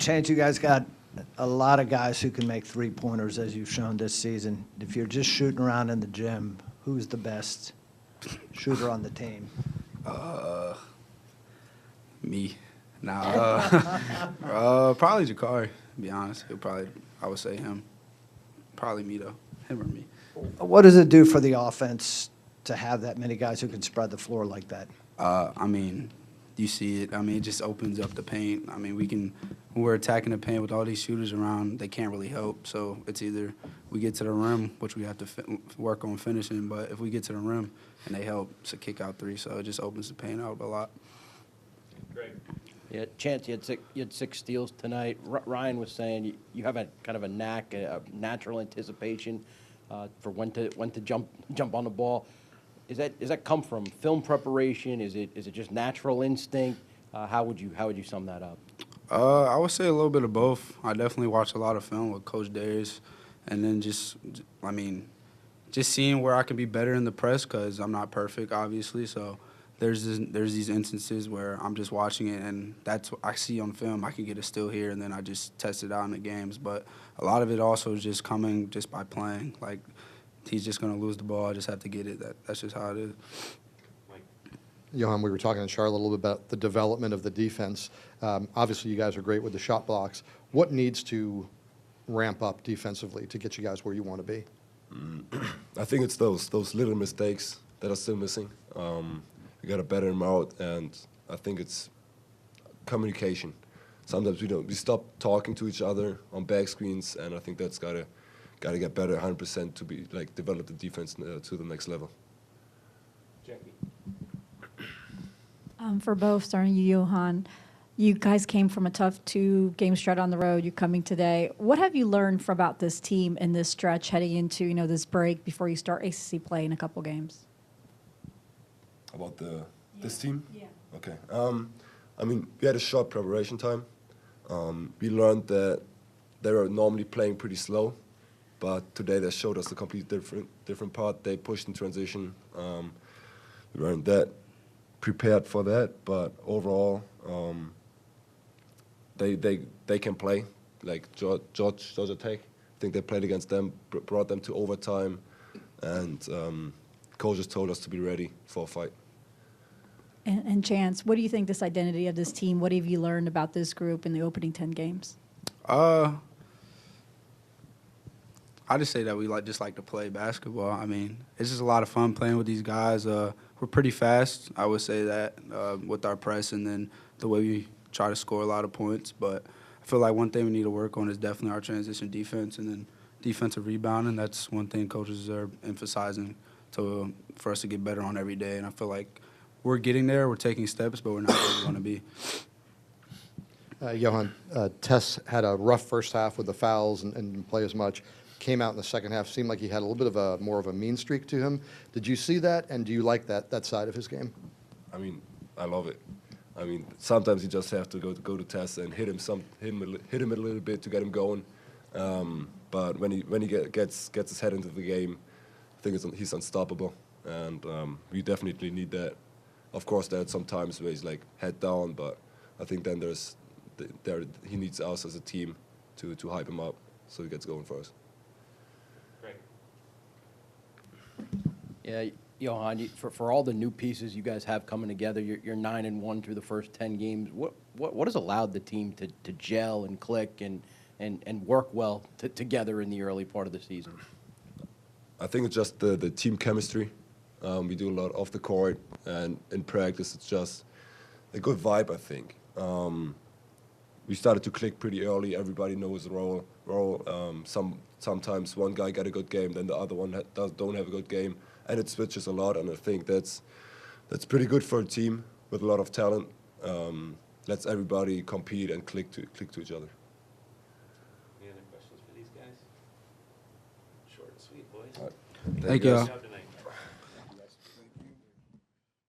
Chance, you guys got a lot of guys who can make three-pointers, as you've shown this season. If you're just shooting around in the gym, who's the best shooter on the team? Me. Nah. Probably Jakari, to be honest. I would say him. Probably me, though. Him or me. What does it do for the offense to have that many guys who can spread the floor like that? I mean, you see it. I mean, it just opens up the paint. I mean, when we're attacking the paint with all these shooters around, they can't really help. So it's either we get to the rim, which we have to work on finishing, but if we get to the rim and they help, it's a kick-out three. So it just opens the paint out a lot. Great. Yeah, Chance, you had six steals tonight. Ryan was saying you have a kind of a knack, a natural anticipation for when to jump on the ball. Does that come from film preparation? Is it just natural instinct? How would you sum that up? I would say a little bit of both. I definitely watch a lot of film with Coach Darius, and then just seeing where I can be better in the press because I'm not perfect, obviously. So there's these instances where I'm just watching it, and that's what I see on film. I can get a steal here, and then I just test it out in the games. But a lot of it also is just coming just by playing. Like, he's just going to lose the ball. I just have to get it. That's just how it is. Johann, we were talking to Charlotte a little bit about the development of the defense. Obviously, you guys are great with the shot blocks. What needs to ramp up defensively to get you guys where you want to be? I think it's those little mistakes that are still missing. We got to better them out, and I think it's communication. Sometimes we stop talking to each other on back screens, and I think that's gotta get better 100% to be develop the defense to the next level. Jackie. For both, starting you, Johann, you guys came from a tough 2-game stretch on the road. You're coming today. What have you learned about this team in this stretch heading into this break before you start ACC play in a couple games? About this team? Yeah. Okay. I mean, we had a short preparation time. We learned that they were normally playing pretty slow, but today they showed us a complete different part. They pushed in transition. We weren't that prepared for that, but overall, they can play. Like Georgia Tech, I think they played against them, brought them to overtime, and coaches told us to be ready for a fight. And Chance, what do you think this identity of this team, what have you learned about this group in the opening 10 games? I just say that we just like to play basketball. I mean, it's just a lot of fun playing with these guys. We're pretty fast, I would say that, with our press and then the way we try to score a lot of points. But I feel like one thing we need to work on is definitely our transition defense and then defensive rebounding. That's one thing coaches are emphasizing for us to get better on every day. And I feel like we're getting there. We're taking steps, but we're not where we want to be. Johann, Tess had a rough first half with the fouls and didn't play as much. Came out in the second half, seemed like he had a little bit of more of a mean streak to him. Did you see that, and do you like that side of his game? I mean, I love it. I mean, sometimes you just have to go to Tess and hit him a little bit to get him going. But when he gets his head into the game, I think he's unstoppable, and we definitely need that. Of course, there are some times where he's head down, but I think then he needs us as a team to hype him up so he gets going for us. Great. Yeah, Johann, for all the new pieces you guys have coming together, you're 9-1 through the first 10 games. What has allowed the team to gel and click and work well together in the early part of the season? I think it's just the team chemistry. We do a lot off the court, and in practice it's just a good vibe, I think. We started to click pretty early. Everybody knows the role. Sometimes one guy got a good game, then the other one don't have a good game, and it switches a lot. And I think that's pretty good for a team with a lot of talent. Lets everybody compete and click to each other. Any other questions for these guys? Short and sweet, boys. All right. Thank you. Good job